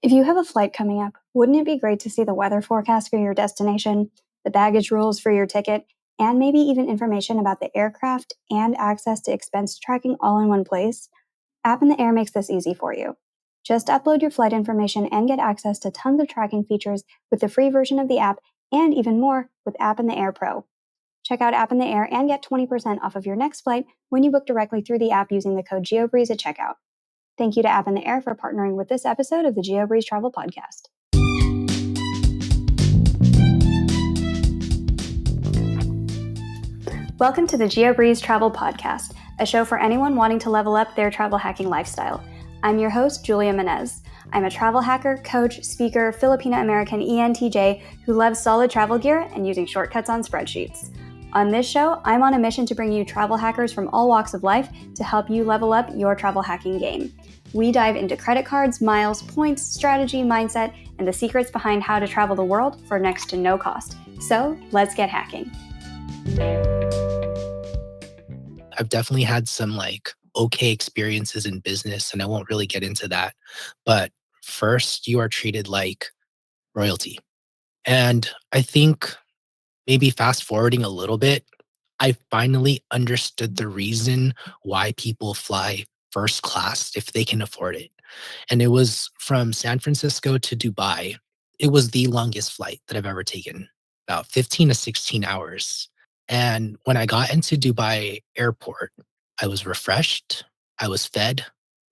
If you have a flight coming up, wouldn't it be great to see the weather forecast for your destination, the baggage rules for your ticket, and maybe even information about the aircraft and access to expense tracking all in one place? App in the Air makes this easy for you. Just upload your flight information and get access to tons of tracking features with the free version of the app and even more with App in the Air Pro. Check out App in the Air and get 20% off of your next flight when you book directly through the app using the code Geobreeze at checkout. Thank you to App in the Air for partnering with this episode of the Geobreeze Travel Podcast. Welcome to the Geobreeze Travel Podcast, a show for anyone wanting to level up their travel hacking lifestyle. I'm your host, Julia Menez. I'm a travel hacker, coach, speaker, Filipino-American ENTJ who loves solid travel gear and using shortcuts on spreadsheets. On this show, I'm on a mission to bring you travel hackers from all walks of life to help you level up your travel hacking game. We dive into credit cards, miles, points, strategy, mindset, and the secrets behind how to travel the world for next to no cost. So let's get hacking. I've definitely had some okay experiences in business, and I won't really get into that. But first, you are treated like royalty. And I think maybe fast forwarding a little bit, I finally understood the reason why people fly first class if they can afford it. And it was from San Francisco to Dubai. It was the longest flight that I've ever taken, about 15 to 16 hours. And when I got into Dubai airport, I was refreshed, I was fed,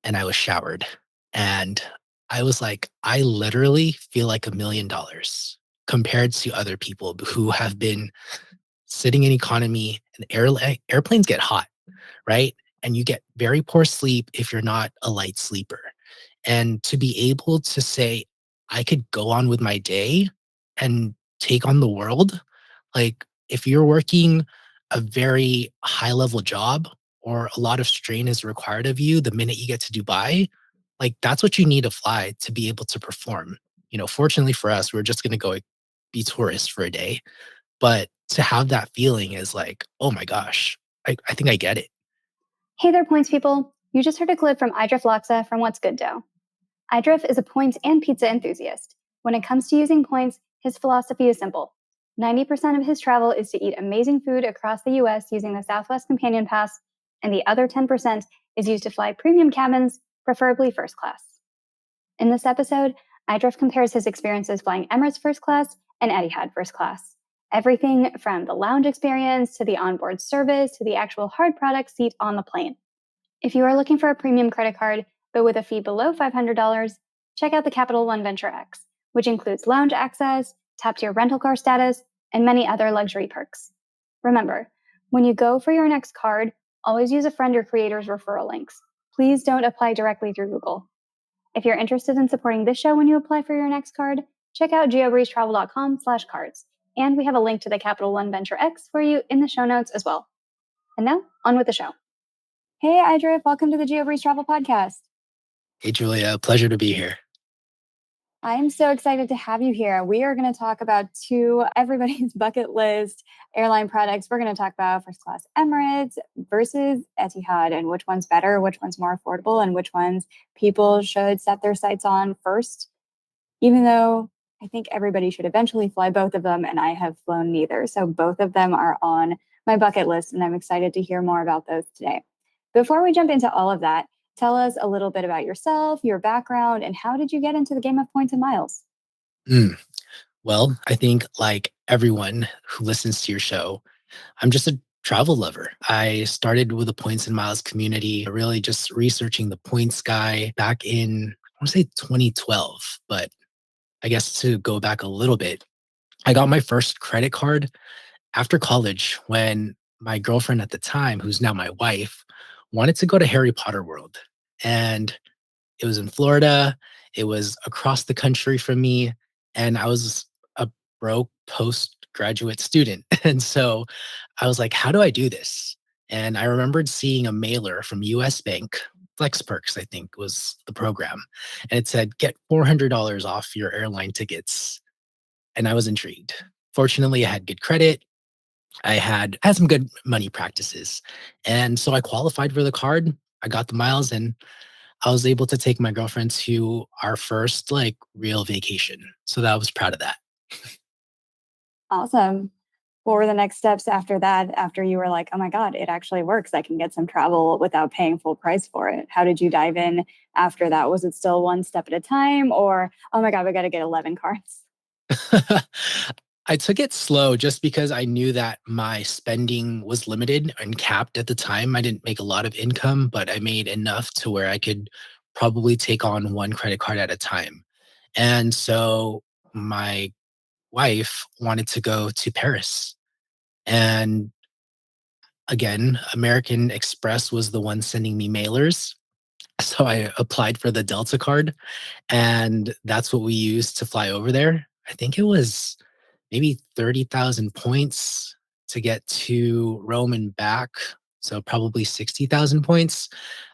and I was showered. And I was like, I literally feel like $1,000,000 compared to other people who have been sitting in economy, and airplanes get hot, right? And you get very poor sleep if you're not a light sleeper. And to be able to say, I could go on with my day and take on the world, like if you're working a very high level job or a lot of strain is required of you the minute you get to Dubai, like that's what you need to fly to be able to perform. Fortunately for us, we're just going to go be tourists for a day. But to have that feeling is like, oh my gosh, I think I get it. Hey there, points people. You just heard a clip from Eidref Laxa from What's Good Dough. Eidref is a points and pizza enthusiast. When it comes to using points, his philosophy is simple. 90% of his travel is to eat amazing food across the US using the Southwest Companion Pass, and the other 10% is used to fly premium cabins, preferably first class. In this episode, Eidref compares his experiences flying Emirates first class and Etihad first class. Everything from the lounge experience to the onboard service to the actual hard product seat on the plane. If you are looking for a premium credit card, but with a fee below $500, check out the Capital One Venture X, which includes lounge access, top-tier rental car status, and many other luxury perks. Remember, when you go for your next card, always use a friend or creator's referral links. Please don't apply directly through Google. If you're interested in supporting this show when you apply for your next card, check out geobreezetravel.com/cards. And we have a link to the Capital One Venture X for you in the show notes as well. And now, on with the show. Hey, Eidref, welcome to the Geobreeze Travel Podcast. Hey, Julia, pleasure to be here. I'm so excited to have you here. We are going to talk about everybody's bucket list airline products. We're going to talk about first class Emirates versus Etihad and which one's better, which one's more affordable, and which ones people should set their sights on first, even though I think everybody should eventually fly both of them, and I have flown neither. So both of them are on my bucket list, and I'm excited to hear more about those today. Before we jump into all of that, tell us a little bit about yourself, your background, and how did you get into the game of points and miles? Well, I think like everyone who listens to your show, I'm just a travel lover. I started with the points and miles community, really just researching the points guy back in, I want to say 2012, but I guess to go back a little bit, I got my first credit card after college when my girlfriend at the time, who's now my wife, wanted to go to Harry Potter World. And it was in Florida. It was across the country from me. And I was a broke postgraduate student. And so I was like, how do I do this? And I remembered seeing a mailer from US Bank, Flex Perks, I think was the program. And it said, get $400 off your airline tickets. And I was intrigued. Fortunately, I had good credit. I had some good money practices. And so I qualified for the card. I got the miles and I was able to take my girlfriend to our first like real vacation. So that I was proud of that. Awesome. What were the next steps after that? After you were like, oh my God, it actually works. I can get some travel without paying full price for it. How did you dive in after that? Was it still one step at a time or, oh my God, we got to get 11 cards? I took it slow just because I knew that my spending was limited and capped at the time. I didn't make a lot of income, but I made enough to where I could probably take on one credit card at a time. And so my wife wanted to go to Paris. And again, American Express was the one sending me mailers. So I applied for the Delta card, and that's what we used to fly over there. I think it was maybe 30,000 points to get to Rome and back. So probably 60,000 points.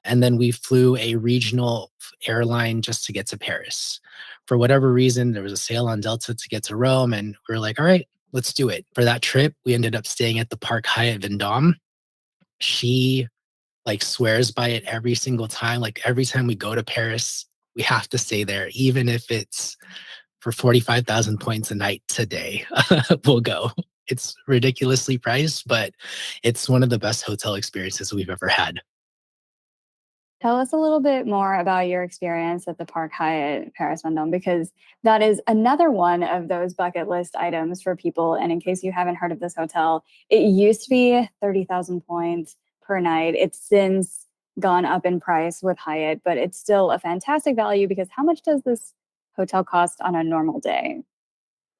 And then we flew a regional airline just to get to Paris. For whatever reason, there was a sale on Delta to get to Rome. And we were like, all right, let's do it. For that trip, we ended up staying at the Park Hyatt Vendôme. She like swears by it every single time. Like every time we go to Paris, we have to stay there, even if it's for 45,000 points a night today. We'll go. It's ridiculously priced, but it's one of the best hotel experiences we've ever had. Tell us a little bit more about your experience at the Park Hyatt Paris Vendôme, because that is another one of those bucket list items for people. And in case you haven't heard of this hotel, it used to be 30,000 points per night. It's since gone up in price with Hyatt, but it's still a fantastic value because how much does this hotel cost on a normal day?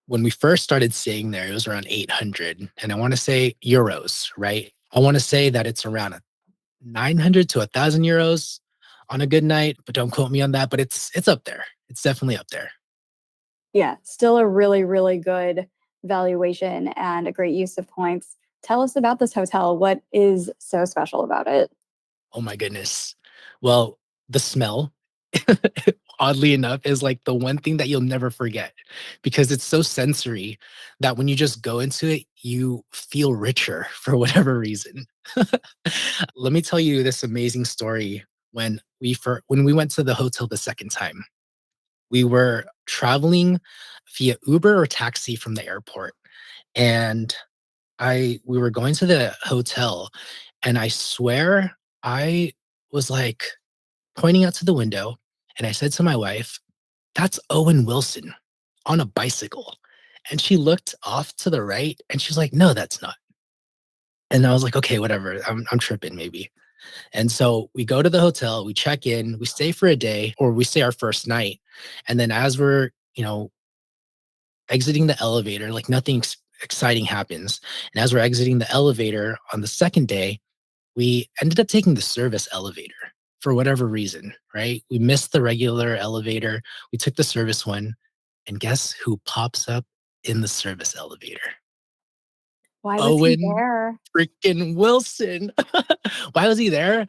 When we first started staying there, it was around 800. And I want to say euros, right? I want to say that it's around 900 to 1,000 euros on a good night, but don't quote me on that. But it's up there. It's definitely up there. Yeah, still a really, really good valuation and a great use of points. Tell us about this hotel. What is so special about it? Oh my goodness. Well, the smell, oddly enough, is like the one thing that you'll never forget because it's so sensory that when you just go into it, you feel richer for whatever reason. Let me tell you this amazing story. When we went to the hotel the second time, we were traveling via Uber or taxi from the airport, and I we were going to the hotel, and I swear I was like pointing out to the window, and I said to my wife, "That's Owen Wilson on a bicycle." And she looked off to the right, and she's like, "No, that's not." And I was like, "Okay, whatever. I'm tripping maybe." And so we go to the hotel, we check in, we stay for a day, or we stay our first night. And then as we're, exiting the elevator, like nothing exciting happens. And as we're exiting the elevator on the second day, we ended up taking the service elevator for whatever reason, right? We missed the regular elevator. We took the service one. And guess who pops up in the service elevator? Why was he Owen there? freaking Wilson. Why was he there?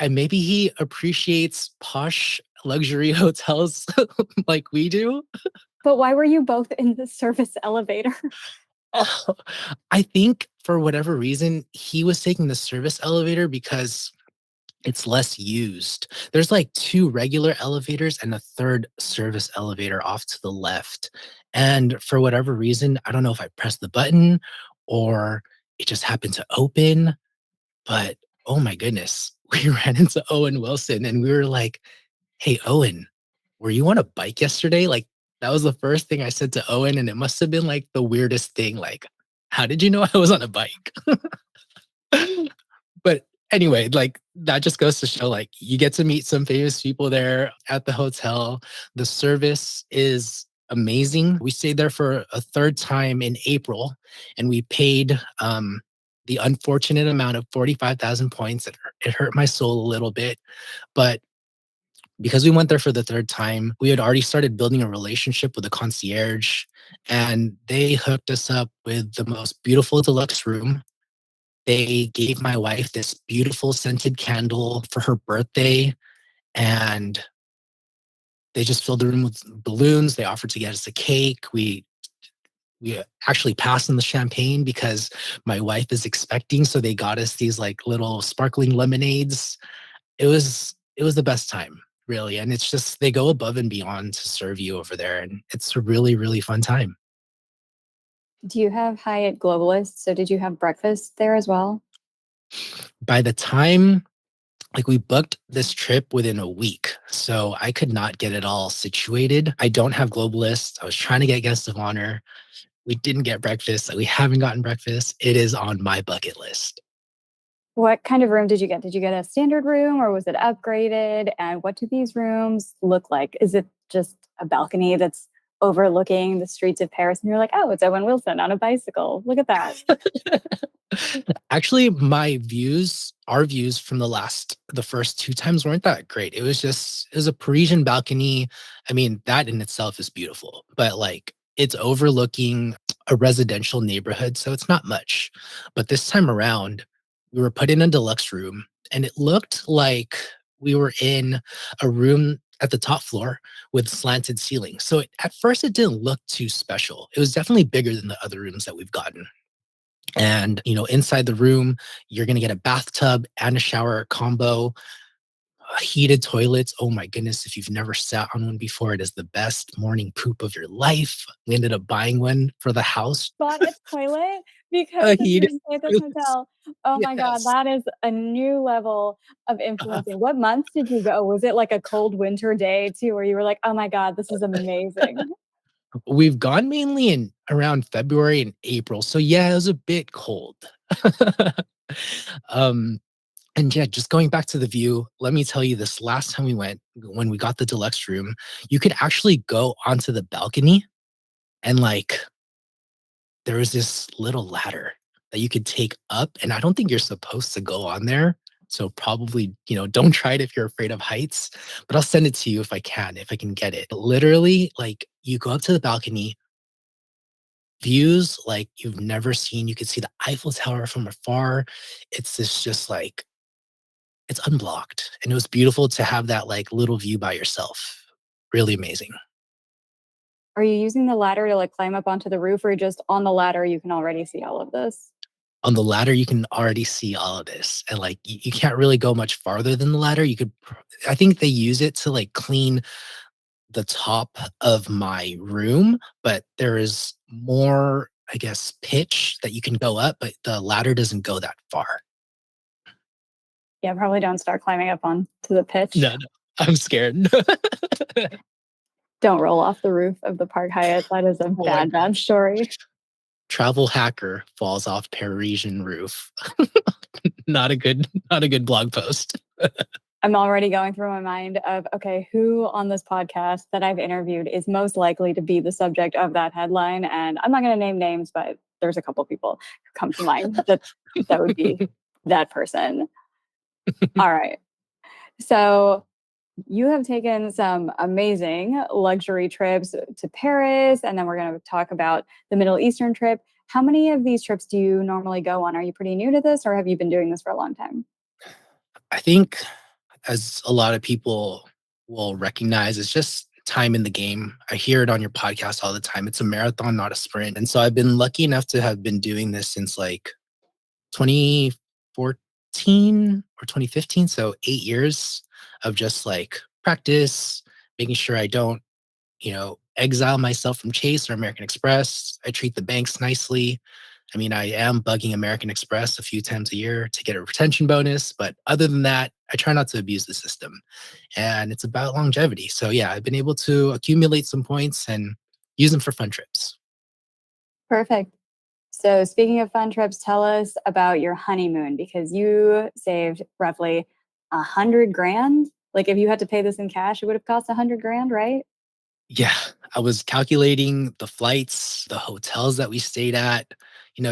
Maybe he appreciates posh luxury hotels like we do. But why were you both in the service elevator? Oh, I think for whatever reason, he was taking the service elevator because it's less used. There's like two regular elevators and a third service elevator off to the left. And for whatever reason, I don't know if I pressed the button or it just happened to open, but oh my goodness, we ran into Owen Wilson and we were like, "Hey, Owen, were you on a bike yesterday?" Like, that was the first thing I said to Owen, and it must have been like the weirdest thing. Like, how did you know I was on a bike? But anyway, like that just goes to show like you get to meet some famous people there at the hotel. The service is amazing. We stayed there for a third time in April and we paid the unfortunate amount of 45,000 points. It hurt my soul a little bit, but because we went there for the third time, we had already started building a relationship with the concierge, and they hooked us up with the most beautiful deluxe room. They gave my wife this beautiful scented candle for her birthday, and they just filled the room with balloons. They offered to get us a cake. We actually passed on the champagne because my wife is expecting, so they got us these like little sparkling lemonades. It was it was the best time, really. And it's just they go above and beyond to serve you over there, and it's a really, really fun time. Do you have Hyatt Globalist? So did you have breakfast there as well? By the time like we booked this trip within a week, so I could not get it all situated. I don't have Globalist. I was trying to get guest of honor. We didn't get breakfast. Like, we haven't gotten breakfast. It is on my bucket list. What kind of room did you get? Did you get a standard room or was it upgraded? And what do these rooms look like? Is it just a balcony that's overlooking the streets of Paris? And you're like, oh, it's Owen Wilson on a bicycle. Look at that. Actually, our views from the first two times weren't that great. It was a Parisian balcony. I mean, that in itself is beautiful, but like it's overlooking a residential neighborhood, so it's not much. But this time around, we were put in a deluxe room, and it looked like we were in a room at the top floor with slanted ceilings. So at first, it didn't look too special. It was definitely bigger than the other rooms that we've gotten. And, inside the room, you're going to get a bathtub and a shower combo, heated toilets. Oh my goodness. If you've never sat on one before, it is the best morning poop of your life. We ended up buying one for the house. Bought a toilet because A of heated your stay at this toilets. hotel. Oh my God, Yes. that is a new level of Uh, influencing. What month did you go? Was it like a cold winter day too, where you were like, oh my God, this is amazing? we've gone mainly in around February and April. So yeah, it was a bit cold. um, And yeah, just going back to the view, let me tell you this last time we went, when we got the deluxe room, you could actually go onto the balcony and like there was this little ladder that you could take up. And I don't think you're supposed to go on there. So probably, don't try it if you're afraid of heights, but I'll send it to you if I can get it. But literally, like you go up to the balcony, views like you've never seen. You could see the Eiffel Tower from afar. It's this just like it's unblocked, and it was beautiful to have that, like, little view by yourself. Really amazing. Are you using the ladder to like climb up onto the roof, or just on the ladder you can already see all of this? On the ladder, you can already see all of this, and, like, you can't really go much farther than the ladder. I think they use it to, like, clean the top of my room, but there is more, I guess, pitch that you can go up, but the ladder doesn't go that far. Yeah, probably don't start climbing up onto the pitch. No, no, I'm scared. Don't roll off the roof of the Park Hyatt. That is a Oh my bad, bad gosh. story. Travel hacker falls off Parisian roof. Not a good blog post. I'm already going through my mind of, okay, who on this podcast that I've interviewed is most likely to be the subject of that headline? And I'm not going to name names, but there's a couple people who come to mind that would be that person. All right. So you have taken some amazing luxury trips to Paris, and then we're going to talk about the Middle Eastern trip. How many of these trips do you normally go on? Are you pretty new to this, or have you been doing this for a long time? I think as a lot of people will recognize, it's just time in the game. I hear it on your podcast all the time. It's a marathon, not a sprint. And so I've been lucky enough to have been doing this since like 2014 or 2015. So 8 years of just like practice, making sure I don't, exile myself from Chase or American Express. I treat the banks nicely. I mean, I am bugging American Express a few times a year to get a retention bonus, but other than that, I try not to abuse the system. And it's about longevity. So yeah, I've been able to accumulate some points and use them for fun trips. Perfect. So, speaking of fun trips, tell us about your honeymoon because you saved roughly 100 grand. Like, if you had to pay this in cash, it would have cost 100 grand, right? Yeah, I was calculating the flights, the hotels that we stayed at,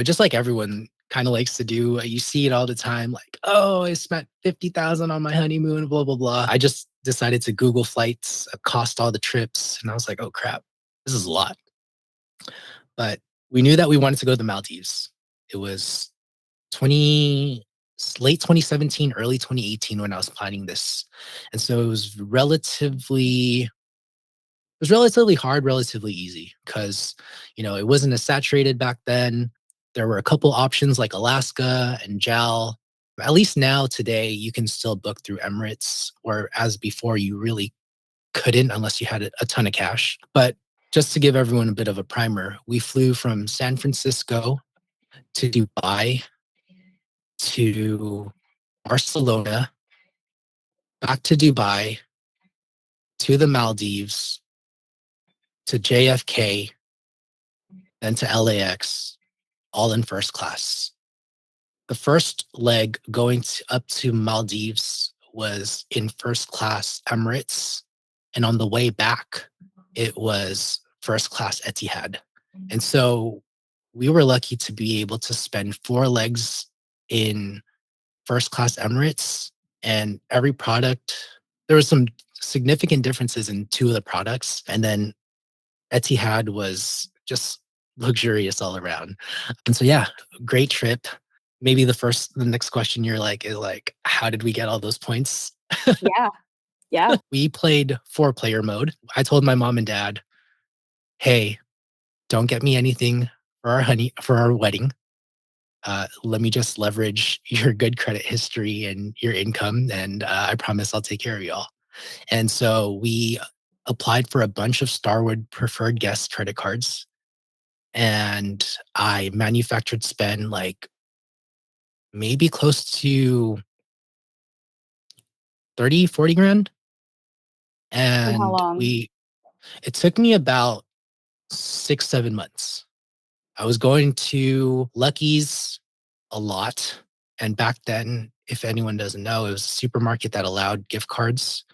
just like everyone kind of likes to do. You see it all the time, like, oh, I spent 50,000 on my honeymoon, blah, blah, blah. I just decided to Google flights, cost all the trips, and I was like, oh crap, this is a lot. But we knew that we wanted to go to the Maldives. It was 20 late 2017, early 2018 when I was planning this. And so it was relatively hard, relatively easy because, it wasn't as saturated back then. There were a couple options like Alaska and JAL. At least now, today, you can still book through Emirates, or as before, you really couldn't unless you had a ton of cash. But just to give everyone a bit of a primer, we flew from San Francisco to Dubai to Barcelona, back to Dubai, to the Maldives, to JFK, then to LAX, all in first class. The first leg going up to Maldives was in first class Emirates. And on the way back, it was first class Etihad. And so we were lucky to be able to spend 4 legs in first class Emirates, and every product, there was some significant differences in 2 of the products. And then Etihad was just luxurious all around. And so, yeah, great trip. Maybe the next question you're like, is like, how did we get all those points? Yeah. Yeah. We played 4-player mode. I told my mom and dad, hey, don't get me anything for our wedding. Let me just leverage your good credit history and your income, and I promise I'll take care of y'all. And so we applied for a bunch of Starwood preferred guest credit cards, and I manufactured spend like maybe close to 30, 40 grand. For how And long? it took me about 6, 7 months. I was going to Lucky's a lot. And back then, if anyone doesn't know, it was a supermarket that allowed gift cards.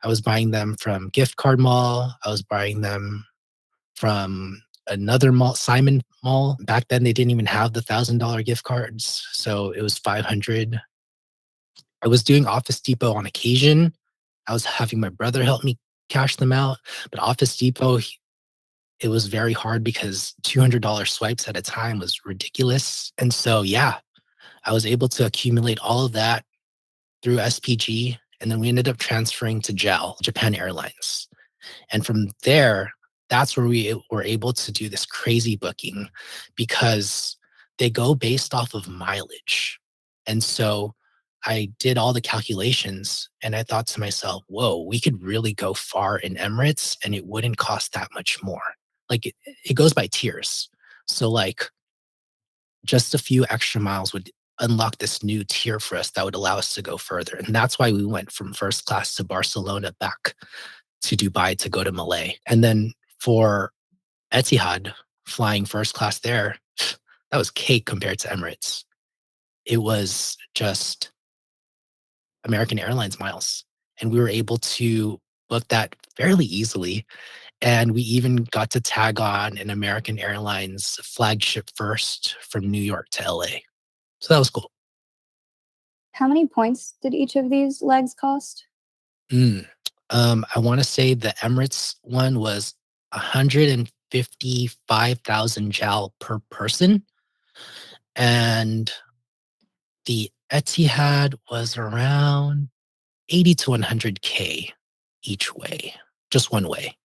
I was buying them from Gift Card Mall. I was buying them from another mall, Simon Mall. Back then, they didn't even have the $1,000 gift cards. So it was 500. I was doing Office Depot on occasion. I was having my brother help me cash them out. But Office Depot, it was very hard because $200 swipes at a time was ridiculous. And so, yeah, I was able to accumulate all of that through SPG. And then we ended up transferring to JAL, Japan Airlines. And from there, that's where we were able to do this crazy booking because they go based off of mileage. And so I did all the calculations and I thought to myself, whoa, we could really go far in Emirates and it wouldn't cost that much more. Like it goes by tiers. So like just a few extra miles would unlock this new tier for us that would allow us to go further. And that's why we went from first class to Barcelona back to Dubai to go to Malay. And then for Etihad, flying first class there, that was cake compared to Emirates. It was just American Airlines miles. And we were able to book that fairly easily. And we even got to tag on an American Airlines flagship first from New York to LA. So that was cool. How many points did each of these legs cost? Mm. I want to say the Emirates one was 155,000 JAL per person. And the Etihad was around 80 to 100K each way, just one way,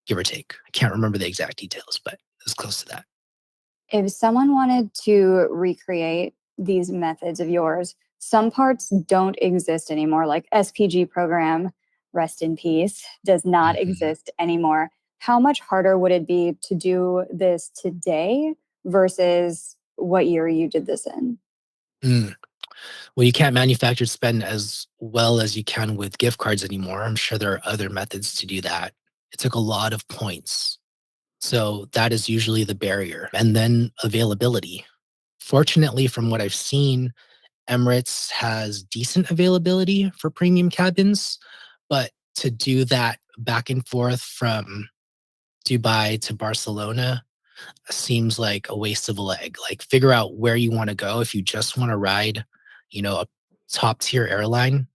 give or take. I can't remember the exact details, but it was close to that. If someone wanted to recreate these methods of yours, some parts don't exist anymore, like SPG program, rest in peace, does not Mhm. exist anymore. How much harder would it be to do this today versus what year you did this in? Mm. Well, you can't manufacture spend as well as you can with gift cards anymore. I'm sure there are other methods to do that. It took a lot of points. So that is usually the barrier. And then availability. Fortunately, from what I've seen, Emirates has decent availability for premium cabins, but to do that back and forth from Dubai to Barcelona seems like a waste of a leg. Like figure out where you want to go. If you just want to ride, a top tier airline,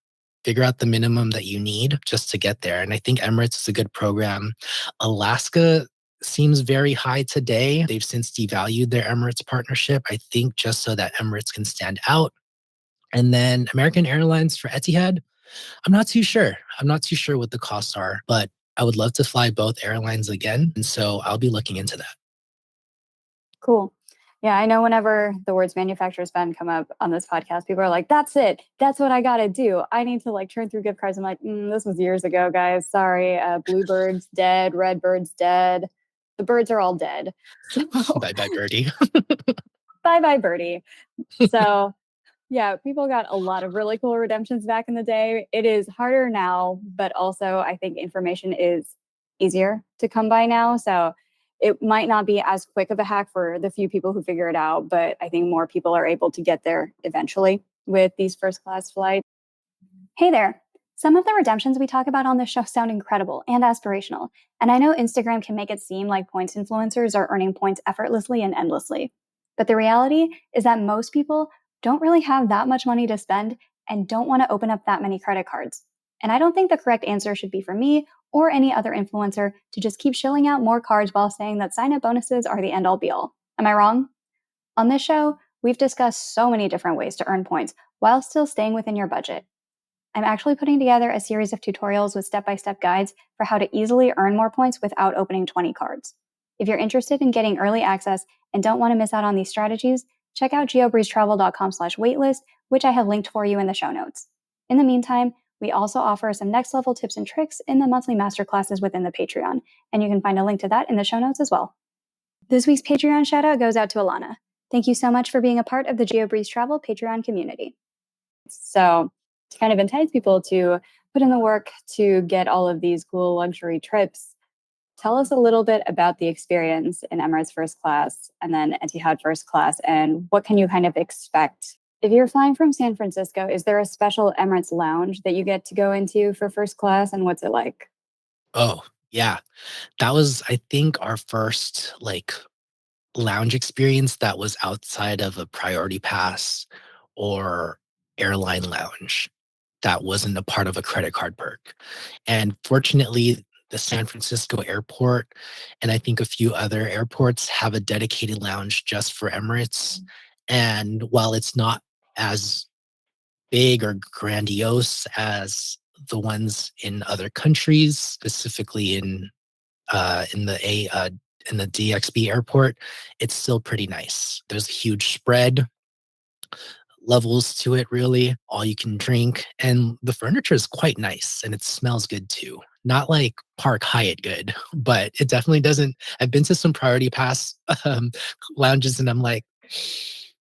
figure out the minimum that you need just to get there. And I think Emirates is a good program. Alaska seems very high today. They've since devalued their Emirates partnership, I think just so that Emirates can stand out. And then American Airlines for Etihad, I'm not too sure. I'm not too sure what the costs are, but I would love to fly both airlines again. And so I'll be looking into that. Cool. Yeah, I know whenever the words manufacturer spend come up on this podcast, people are like, that's it. That's what I got to do. I need to like churn through gift cards. I'm like, this was years ago, guys. Sorry. Bluebird's dead. Redbird's dead. The birds are all dead. So Bye bye, birdie. bye bye, birdie. So yeah, people got a lot of really cool redemptions back in the day. It is harder now, but also I think information is easier to come by now. So it might not be as quick of a hack for the few people who figure it out, but I think more people are able to get there eventually with these first class flights. Hey there. Some of the redemptions we talk about on this show sound incredible and aspirational. And I know Instagram can make it seem like points influencers are earning points effortlessly and endlessly. But the reality is that most people don't really have that much money to spend and don't want to open up that many credit cards. And I don't think the correct answer should be for me or any other influencer to just keep shilling out more cards while saying that sign up bonuses are the end all be all. Am I wrong? On this show, we've discussed so many different ways to earn points while still staying within your budget. I'm actually putting together a series of tutorials with step-by-step guides for how to easily earn more points without opening 20 cards. If you're interested in getting early access and don't want to miss out on these strategies, check out geobreezetravel.com/waitlist, which I have linked for you in the show notes. In the meantime, we also offer some next level tips and tricks in the monthly masterclasses within the Patreon, and you can find a link to that in the show notes as well. This week's Patreon shout out goes out to Alana. Thank you so much for being a part of the Geobreeze Travel Patreon community. So, to kind of entice people to put in the work to get all of these cool luxury trips, tell us a little bit about the experience in Emirates first class and then Etihad first class, and what can you kind of expect? If you're flying from San Francisco, is there a special Emirates lounge that you get to go into for first class, and what's it like? Oh, yeah. That was, I think, our first like lounge experience that was outside of a priority pass or airline lounge that wasn't a part of a credit card perk. And fortunately, the San Francisco airport and I think a few other airports have a dedicated lounge just for Emirates. And while it's not as big or grandiose as the ones in other countries, specifically in the DXB airport, it's still pretty nice. There's a huge spread levels to it, really, all you can drink, and the furniture is quite nice and it smells good too. Not like Park Hyatt good, but it definitely doesn't. I've been to some priority pass um, lounges and I'm like,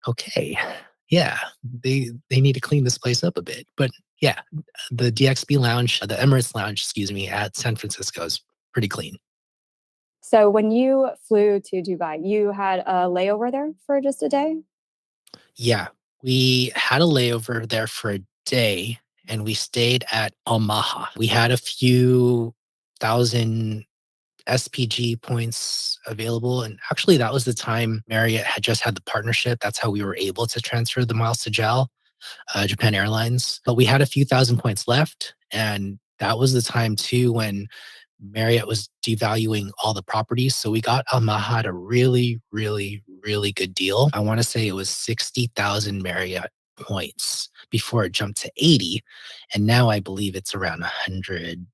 okay, yeah, they need to clean this place up a bit. But yeah, the DXB lounge, the Emirates lounge, excuse me, at San Francisco is pretty clean. So, when you flew to Dubai, you had a layover there for just a day? Yeah, we had a layover there for a day and we stayed at Almaha. We had a few thousand SPG points available. And actually, that was the time Marriott had just had the partnership. That's how we were able to transfer the miles to JAL, Japan Airlines. But we had a few thousand points left. And that was the time too when Marriott was devaluing all the properties. So we got Almaha at a really, really, really good deal. I want to say it was 60,000 Marriott points before it jumped to 80. And now I believe it's around 100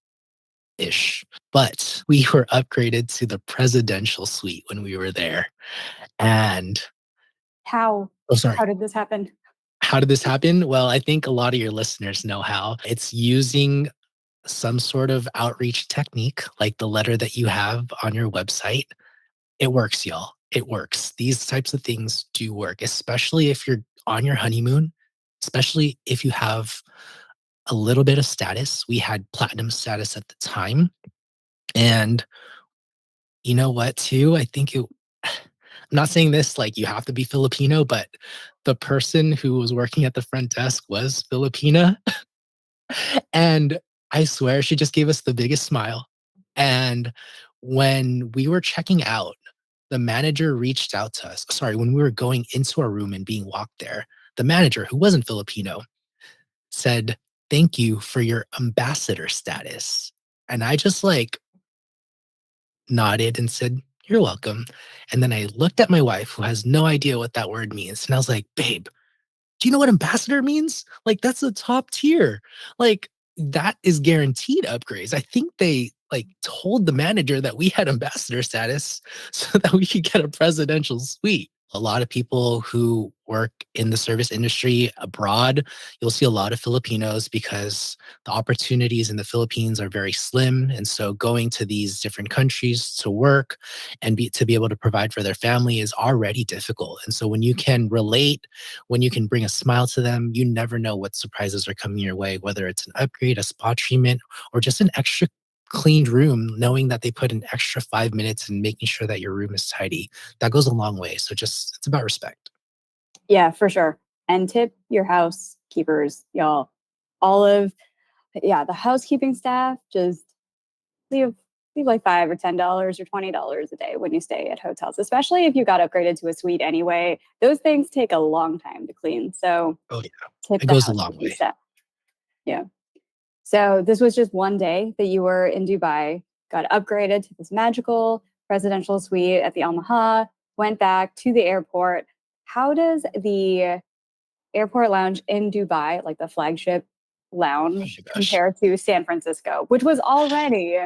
ish. But we were upgraded to the presidential suite when we were there. And How? oh, sorry. How did this happen? How did this happen? Well, I think a lot of your listeners know how. It's using some sort of outreach technique, like the letter that you have on your website. It works, y'all. It works. These types of things do work, especially if you're on your honeymoon, especially if you have a little bit of status. We had platinum status at the time. And you know what, too? I think I'm not saying this like you have to be Filipino, but the person who was working at the front desk was Filipina. And I swear she just gave us the biggest smile. And when we were checking out, the manager reached out to us. Sorry, when we were going into our room and being walked there, the manager, who wasn't Filipino, said, "Thank you for your ambassador status." And I just like nodded and said, "You're welcome." And then I looked at my wife, who has no idea what that word means. And I was like, "Babe, do you know what ambassador means? Like, that's the top tier. Like, that is guaranteed upgrades." I think they like told the manager that we had ambassador status so that we could get a presidential suite. A lot of people who work in the service industry abroad, you'll see a lot of Filipinos because the opportunities in the Philippines are very slim. And so going to these different countries to work and to be able to provide for their family is already difficult. And so when you can relate, when you can bring a smile to them, you never know what surprises are coming your way, whether it's an upgrade, a spa treatment, or just an extra cleaned room, knowing that they put an extra 5 minutes in making sure that your room is tidy. That goes a long way. So just it's about respect. Yeah, for sure. And tip your housekeepers, y'all. All of the housekeeping staff, just leave like $5 or $10 or $20 a day when you stay at hotels, especially if you got upgraded to a suite anyway. Those things take a long time to clean. So Oh yeah, tip it the goes a long housekeeping way. staff. Yeah. So this was just one day that you were in Dubai, got upgraded to this magical presidential suite at the Al Maha, went back to the airport. How does the airport lounge in Dubai, like the flagship Oh lounge, my gosh. compare to San Francisco, which was already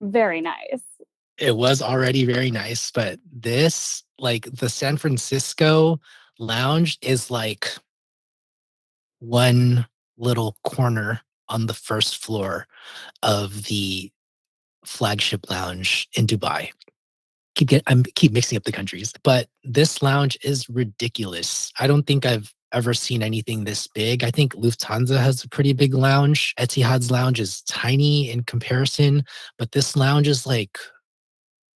very nice? It was already very nice, but this, like the San Francisco lounge, is like one little corner on the first floor of the flagship lounge in Dubai. I'm keep mixing up the countries, but this lounge is ridiculous. I don't think I've ever seen anything this big. I think Lufthansa has a pretty big lounge. Etihad's lounge is tiny in comparison, but this lounge is like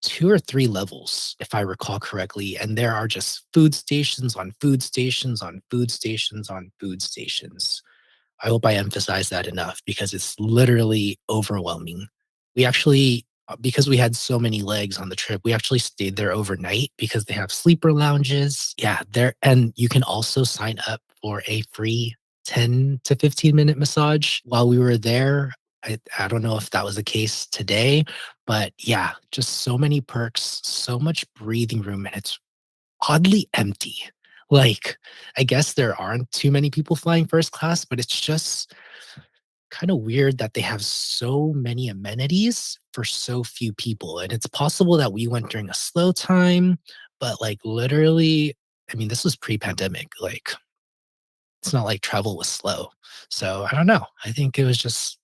2 or 3 levels, if I recall correctly. And there are just food stations on food stations on food stations on food stations. I hope I emphasize that enough because it's literally overwhelming. We actually, because we had so many legs on the trip, we actually stayed there overnight because they have sleeper lounges. Yeah, there, and you can also sign up for a free 10 to 15-minute massage while we were there. I don't know if that was the case today, but yeah, just so many perks, so much breathing room, and it's oddly empty. Like, I guess there aren't too many people flying first class, but it's just kind of weird that they have so many amenities for so few people. And it's possible that we went during a slow time, but like literally, I mean, this was pre-pandemic. Like, it's not like travel was slow. So I don't know. I think it was just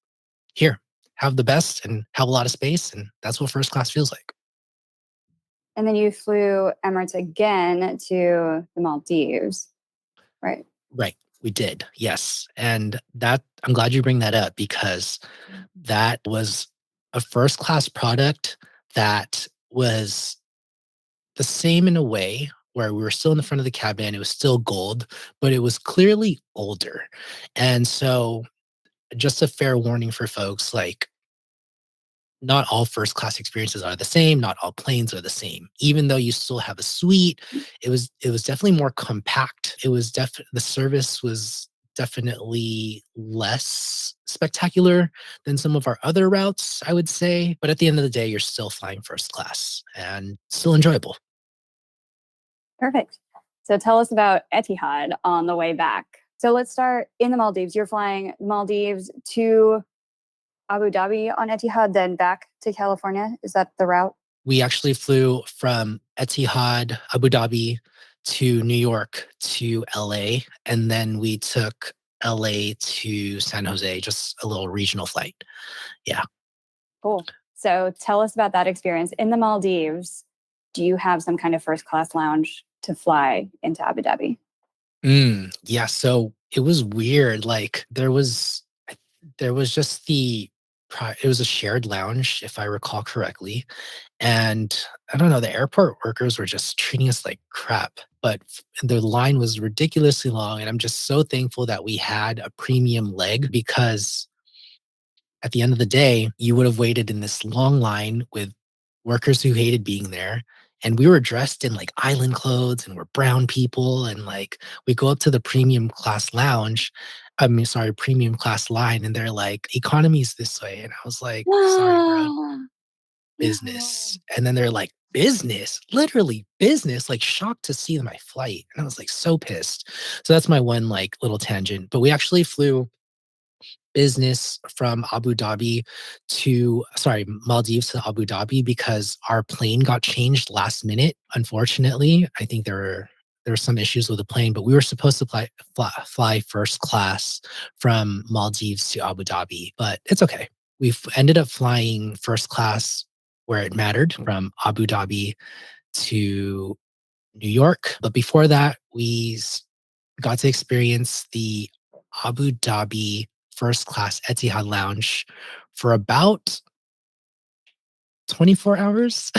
here, have the best and have a lot of space. And that's what first class feels like. And then you flew Emirates again to the Maldives, right? Right. We did. Yes. And that, I'm glad you bring that up because that was a first class product that was the same in a way where we were still in the front of the cabin. It was still gold, but it was clearly older. And so, just a fair warning for folks, like, not all first class experiences are the same, not all planes are the same. Even though you still have a suite, it was definitely more compact. The service was definitely less spectacular than some of our other routes, I would say. But at the end of the day, you're still flying first class and still enjoyable. Perfect. So tell us about Etihad on the way back. So let's start in the Maldives. You're flying Maldives to Abu Dhabi on Etihad, then back to California. Is that the route? We actually flew from Etihad, Abu Dhabi to New York to LA, and then we took LA to San Jose, just a little regional flight. Yeah. Cool. So tell us about that experience in the Maldives. Do you have some kind of first class lounge to fly into Abu Dhabi? Yeah. So it was weird. Like there was just it was a shared lounge, if I recall correctly. And I don't know, the airport workers were just treating us like crap, but the line was ridiculously long. And I'm just so thankful that we had a premium leg because at the end of the day, you would have waited in this long line with workers who hated being there. And we were dressed in like island clothes and we're brown people. And like we go up to the premium class lounge. I mean, sorry, premium class line. And they're like, economy's this way. And I was like, sorry, bro, No. business. And then they're like, business, literally business, like shocked to see my flight. And I was like so pissed. So that's my one like little tangent. But we actually flew business from Maldives to Abu Dhabi because our plane got changed last minute. Unfortunately, I think there were there were some issues with the plane, but we were supposed to fly first class from Maldives to Abu Dhabi, but it's okay. We've ended up flying first class where it mattered from Abu Dhabi to New York. But before that, got to experience the Abu Dhabi first class Etihad lounge for about 24 hours.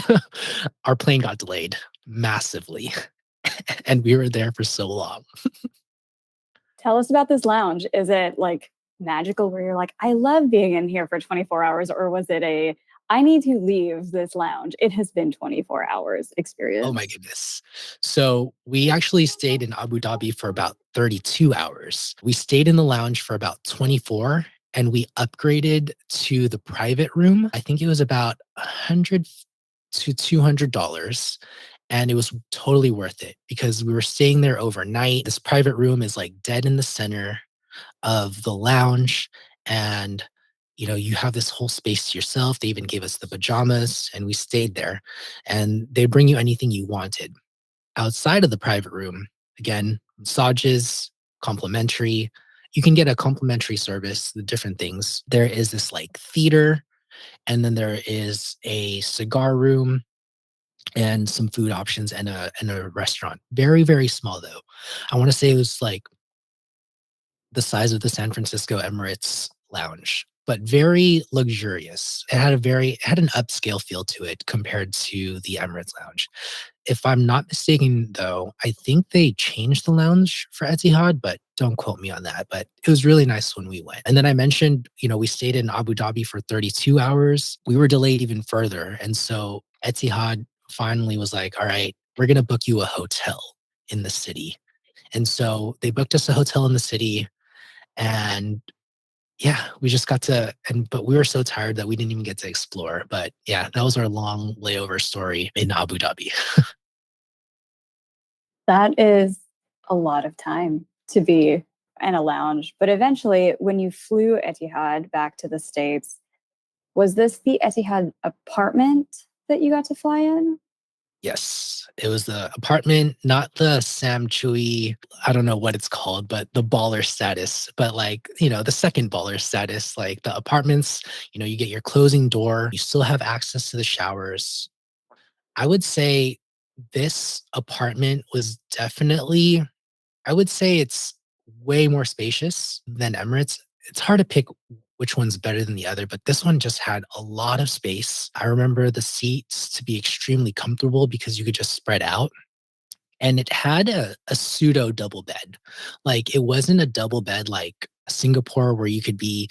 Our plane got delayed massively, and we were there for so long. Tell us about this lounge. Is it like magical where you're like, I love being in here for 24 hours? Or was it I need to leave this lounge? It has been 24 hours Oh my experience. goodness. So we actually stayed in Abu Dhabi for about 32 hours. We stayed in the lounge for about 24 and we upgraded to the private room. I think it was about 100 to $200. And it was totally worth it because we were staying there overnight. This private room is like dead in the center of the lounge. And you have this whole space to yourself. They even gave us the pajamas and we stayed there. And they bring you anything you wanted. Outside of the private room, again, massages, complimentary. You can get a complimentary service, the different things. There is this like theater, and then there is a cigar room and some food options and a restaurant. Very, very small though. I want to say it was like the size of the San Francisco Emirates lounge, but very luxurious. It had an upscale feel to it compared to the Emirates lounge. If I'm not mistaken, though, I think they changed the lounge for Etihad, but don't quote me on that. But it was really nice when we went. And then I mentioned, we stayed in Abu Dhabi for 32 hours. We were delayed even further. And so Etihad finally was like, all right, we're going to book you a hotel in the city. And so they booked us a hotel in the city. And yeah, we just got to, but we were so tired that we didn't even get to explore. But yeah, that was our long layover story in Abu Dhabi. That is a lot of time to be in a lounge. But eventually, when you flew Etihad back to the States, was this the Etihad apartment that you got to fly in? Yes, it was the apartment, not the Sam Chui, I don't know what it's called, but the baller status, but like, the second baller status, like the apartments, you get your closing door, you still have access to the showers. I would say this apartment was definitely, I would say it's way more spacious than Emirates. It's hard to pick which one's better than the other, but this one just had a lot of space. I remember the seats to be extremely comfortable because you could just spread out. And it had a pseudo double bed. Like it wasn't a double bed like Singapore where you could be,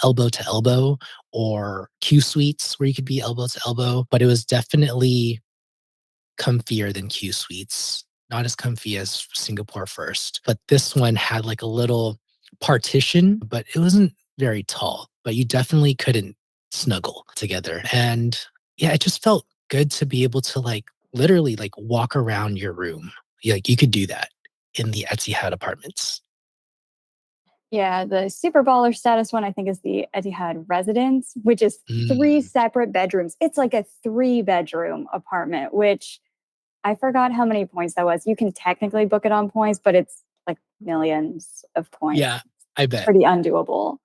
elbow to elbow, or Q suites where you could be elbow to elbow, but it was definitely comfier than Q Suites. Not as comfy as Singapore First, but this one had like a little partition, but it wasn't very tall, but you definitely couldn't snuggle together. And yeah, it just felt good to be able to like literally like walk around your room. Like you could do that in the Etihad apartments. Yeah, the super baller status one, I think, is the Etihad Residence, which is three Mm, separate bedrooms. It's like a 3-bedroom apartment, which I forgot how many points that was. You can technically book it on points, but it's like millions of points. yeah, I bet. Pretty undoable.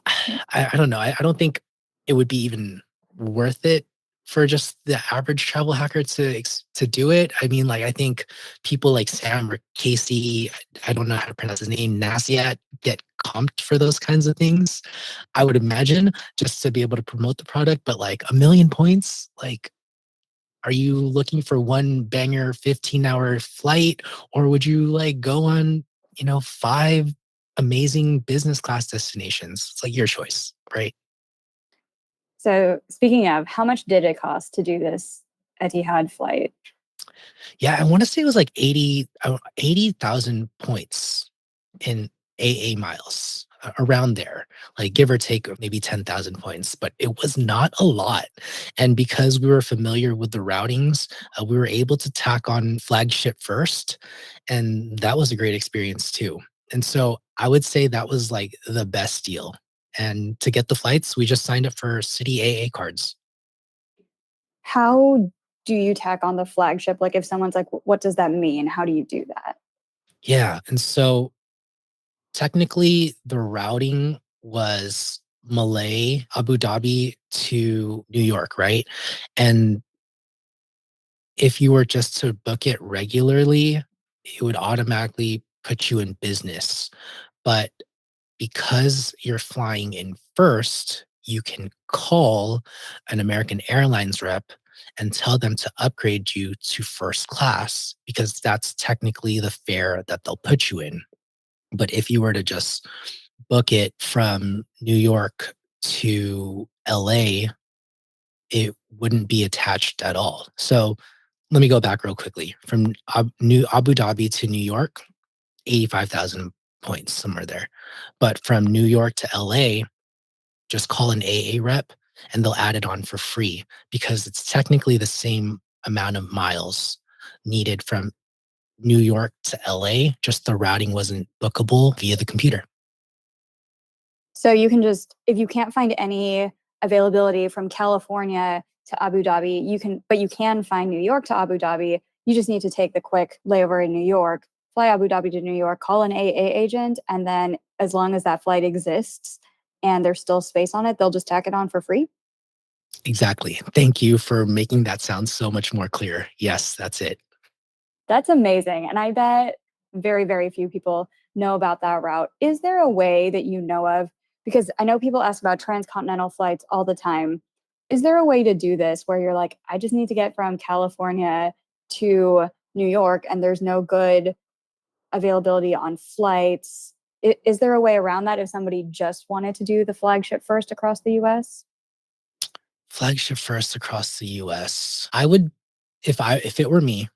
I don't know. I don't think it would be even worth it for just the average travel hacker to do it. I mean, like I think people like Sam or Casey, I don't know how to pronounce his name, Nasiat, get comped for those kinds of things. I would imagine just to be able to promote the product, but like a million points, like are you looking for one banger 15-hour flight, or would you like go on, five amazing business class destinations? It's like your choice, right? So, speaking of, how much did it cost to do this Etihad flight? Yeah, I want to say it was like 80,000 points in AA miles, around there, like give or take maybe 10,000 points, but it was not a lot. And because we were familiar with the routings, we were able to tack on flagship first. And that was a great experience too. And so I would say that was like the best deal. And to get the flights, we just signed up for city AA cards. How do you tack on the flagship? Like if someone's like, what does that mean? How do you do that? Yeah. And so technically, the routing was Malay, Abu Dhabi to New York, right? And if you were just to book it regularly, it would automatically put you in business. But because you're flying in first, you can call an American Airlines rep and tell them to upgrade you to first class because that's technically the fare that they'll put you in. But if you were to just book it from New York to LA, it wouldn't be attached at all. So let me go back real quickly. From Abu Dhabi to New York, 85,000 points, somewhere there. But from New York to LA, just call an AA rep and they'll add it on for free because it's technically the same amount of miles needed from New York to LA, just the routing wasn't bookable via the computer. So you can just, if you can't find any availability from California to Abu Dhabi, but you can find New York to Abu Dhabi. You just need to take the quick layover in New York, fly Abu Dhabi to New York, call an AA agent, and then as long as that flight exists and there's still space on it, they'll just tack it on for free. Exactly. Thank you for making that sound so much more clear. Yes, that's it. That's amazing. And I bet very, very few people know about that route. Is there a way that you know of? Because I know people ask about transcontinental flights all the time. Is there a way to do this where you're like, I just need to get from California to New York and there's no good availability on flights? Is there a way around that if somebody just wanted to do the flagship first across the US? Flagship first across the US. I would if it were me,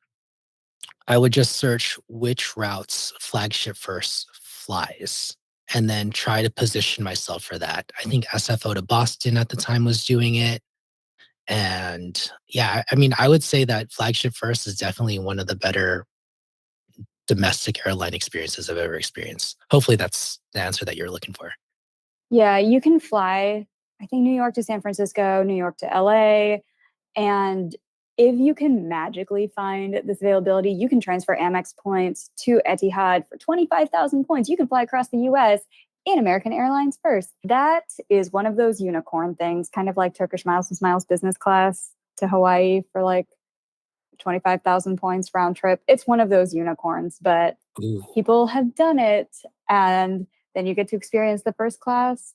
I would just search which routes flagship first flies and then try to position myself for that. I think SFO to Boston at the time was doing it. And yeah, I mean, I would say that flagship first is definitely one of the better domestic airline experiences I've ever experienced. Hopefully that's the answer that you're looking for. Yeah, you can fly, I think, New York to San Francisco, New York to LA. And if you can magically find this availability, you can transfer Amex points to Etihad for 25,000 points. You can fly across the US in American Airlines first. That is one of those unicorn things, kind of like Turkish Miles business class to Hawaii for like 25,000 points round trip. It's one of those unicorns, but Ooh. people have done it. And then you get to experience the first class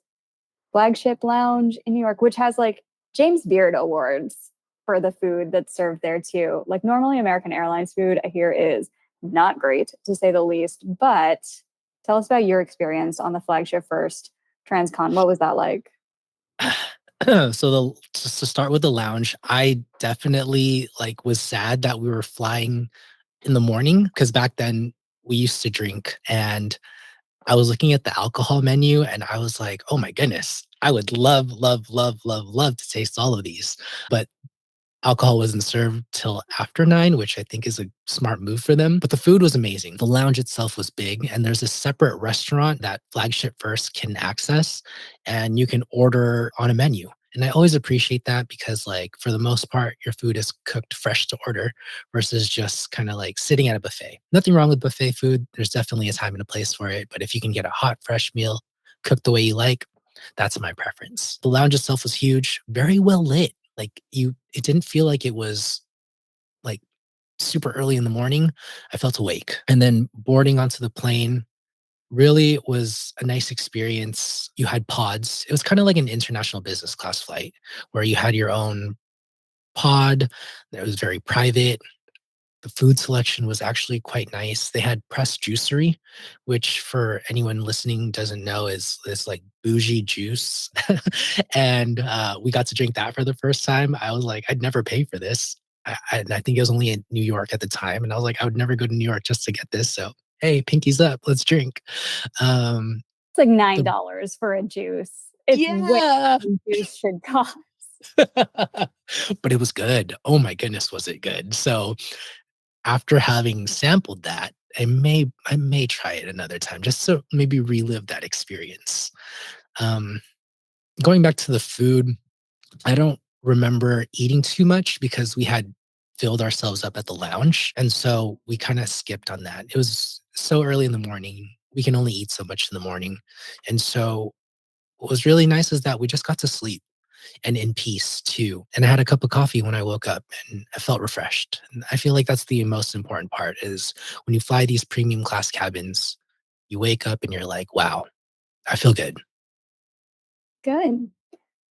flagship lounge in New York, which has like James Beard awards for the food that's served there too. Like normally American Airlines food I hear is not great to say the least, but tell us about your experience on the flagship first transcon. What was that like? So just to start with the lounge, I definitely like was sad that we were flying in the morning because back then we used to drink and I was looking at the alcohol menu and I was like, oh my goodness, I would love, love, love, love, love to taste all of these. But alcohol wasn't served till after 9, which I think is a smart move for them. But the food was amazing. The lounge itself was big, and there's a separate restaurant that Flagship First can access, and you can order on a menu. And I always appreciate that because, like, for the most part, your food is cooked fresh to order versus just kind of like sitting at a buffet. Nothing wrong with buffet food. There's definitely a time and a place for it. But if you can get a hot, fresh meal cooked the way you like, that's my preference. The lounge itself was huge, very well lit. Like it didn't feel like it was like super early in the morning. I felt awake. And then boarding onto the plane really was a nice experience. You had pods. It was kind of like an international business class flight where you had your own pod that was very private. The food selection was actually quite nice. They had pressed juicery, which for anyone listening doesn't know is like bougie juice. And we got to drink that for the first time. I was like, I'd never pay for this. And I think it was only in New York at the time. And I was like, I would never go to New York just to get this. So, hey, pinkies up, let's drink. Um, It's like the, $9 for a juice. It's way yeah. more than juice should cost. But it was good. Oh my goodness, was it good? So after having sampled that, I may try it another time just to maybe relive that experience. Um, Going back to the food, I don't remember eating too much because we had filled ourselves up at the lounge. And so we kind of skipped on that. It was so early in the morning. We can only eat so much in the morning. And so what was really nice is that we just got to sleep and in peace too. And I had a cup of coffee when I woke up and I felt refreshed. And I feel like that's the most important part is when you fly these premium class cabins, you wake up and you're like, wow, I feel good. Good.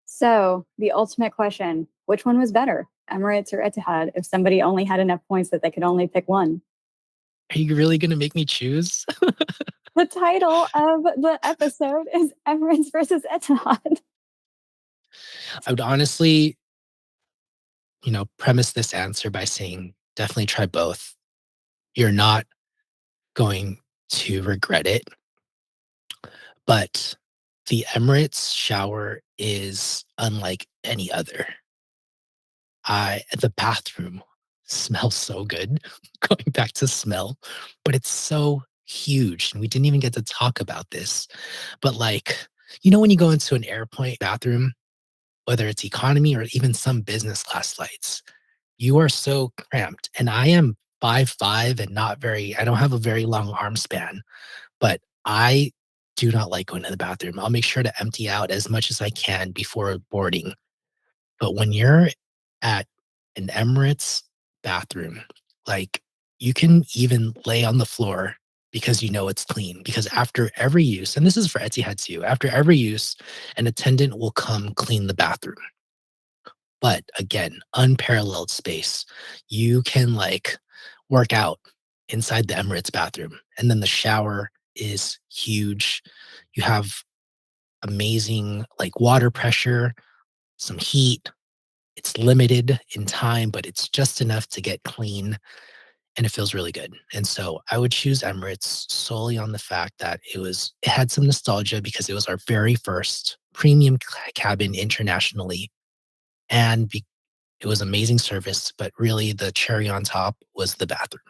So, the ultimate question, which one was better, Emirates or Etihad, if somebody only had enough points that they could only pick one? Are you really going to make me choose? The title of the episode is Emirates versus Etihad. I would honestly, premise this answer by saying definitely try both. You're not going to regret it. But the Emirates shower is unlike any other. The bathroom smells so good, going back to smell, but it's so huge. And we didn't even get to talk about this. But like, when you go into an airplane bathroom, whether it's economy or even some business class flights, you are so cramped. And I am 5'5" and I don't have a very long arm span, but I do not like going to the bathroom. I'll make sure to empty out as much as I can before boarding. But when you're at an Emirates bathroom, like you can even lay on the floor because you know it's clean. Because after every use, and this is for Etihad too, after every use, an attendant will come clean the bathroom. But again, unparalleled space. You can like work out inside the Emirates bathroom. And then the shower is huge. You have amazing like water pressure, some heat. It's limited in time, but it's just enough to get clean and it feels really good. And so I would choose Emirates solely on the fact that it had some nostalgia because it was our very first premium cabin internationally. And it was amazing service, but really the cherry on top was the bathroom.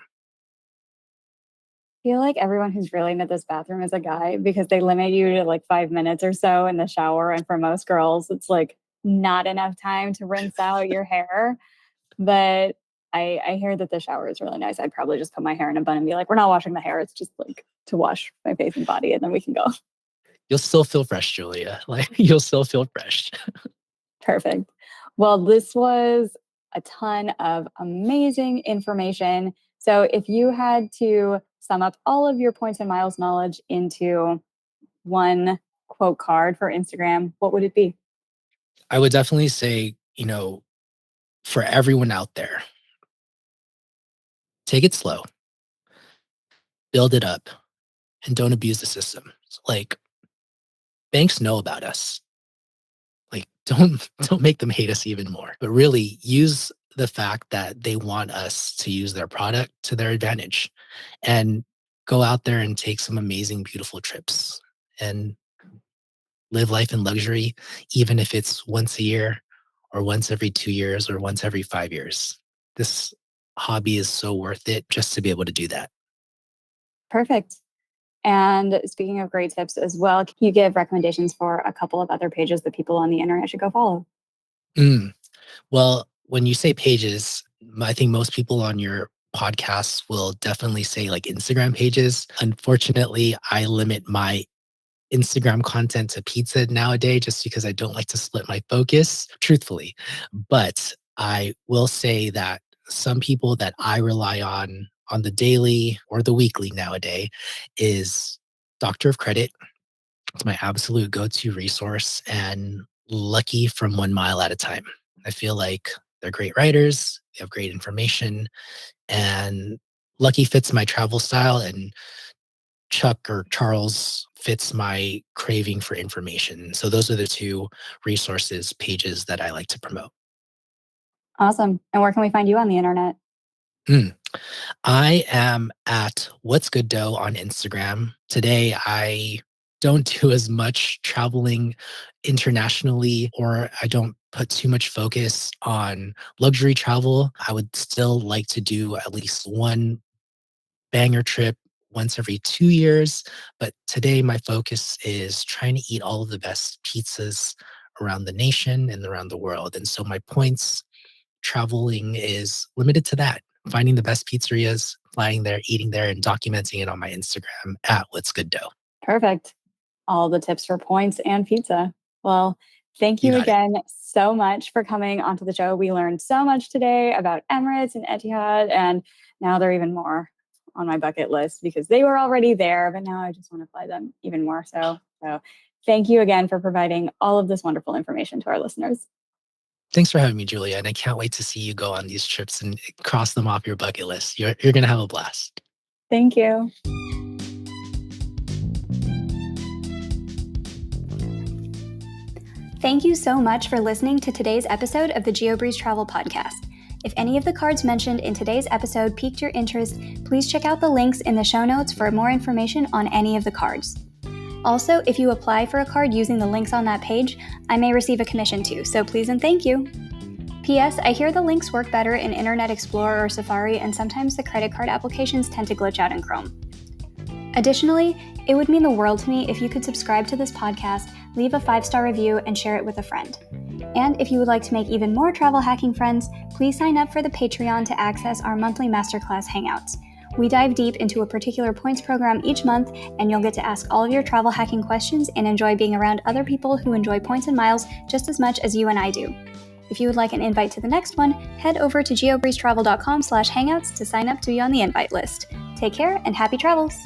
I feel like everyone who's really into this bathroom is a guy because they limit you to like 5 minutes or so in the shower. And for most girls, it's like not enough time to rinse out your hair. But I hear that the shower is really nice. I'd probably just put my hair in a bun and be like, we're not washing the hair. It's just like to wash my face and body, and then we can go. You'll still feel fresh, Julia. Like you'll still feel fresh. Perfect. Well, this was a ton of amazing information. So, if you had to sum up all of your points and miles knowledge into one quote card for Instagram, what would it be? I would definitely say, for everyone out there, take it slow, build it up, and don't abuse the system. Like banks know about us. Like don't make them hate us even more. But really use the fact that they want us to use their product to their advantage and go out there and take some amazing, beautiful trips and live life in luxury, even if it's once a year or once every 2 years or once every 5 years. This hobby is so worth it just to be able to do that. Perfect. And speaking of great tips as well, can you give recommendations for a couple of other pages that people on the internet should go follow? Mm. Well, when you say pages, I think most people on your podcasts will definitely say like Instagram pages. Unfortunately, I limit my Instagram content to pizza nowadays just because I don't like to split my focus, truthfully. But I will say that some people that I rely on the daily or the weekly nowadays is Doctor of Credit. It's my absolute go-to resource and Lucky from 1 Mile at a Time. I feel like they're great writers, they have great information, and Lucky fits my travel style and Chuck or Charles fits my craving for information. So those are the two resources pages that I like to promote. Awesome. And where can we find you on the internet? Mm. I am at What's Good Dough on Instagram. Today, I don't do as much traveling internationally, or I don't put too much focus on luxury travel. I would still like to do at least one banger trip once every 2 years. But today, my focus is trying to eat all of the best pizzas around the nation and around the world. And so my points traveling is limited to that. Finding the best pizzerias, flying there, eating there, and documenting it on my Instagram at What's Good Dough. Perfect. All the tips for points and pizza. Well, thank You you got it. again so much for coming onto the show. We learned so much today about Emirates and Etihad, and now they're even more on my bucket list because they were already there, but now I just want to fly them even more so. So thank you again for providing all of this wonderful information to our listeners. Thanks for having me, Julia, and I can't wait to see you go on these trips and cross them off your bucket list. You're going to have a blast. Thank you. Thank you so much for listening to today's episode of the Geobreeze Travel Podcast. If any of the cards mentioned in today's episode piqued your interest, please check out the links in the show notes for more information on any of the cards. Also, if you apply for a card using the links on that page, I may receive a commission too, so please and thank you. P.S. I hear the links work better in Internet Explorer or Safari, and sometimes the credit card applications tend to glitch out in Chrome. Additionally, it would mean the world to me if you could subscribe to this podcast, leave a 5-star review, and share it with a friend. And if you would like to make even more travel hacking friends, please sign up for the Patreon to access our monthly masterclass hangouts. We dive deep into a particular points program each month, and you'll get to ask all of your travel hacking questions and enjoy being around other people who enjoy points and miles just as much as you and I do. If you would like an invite to the next one, head over to geobreezetravel.com/hangouts to sign up to be on the invite list. Take care and happy travels!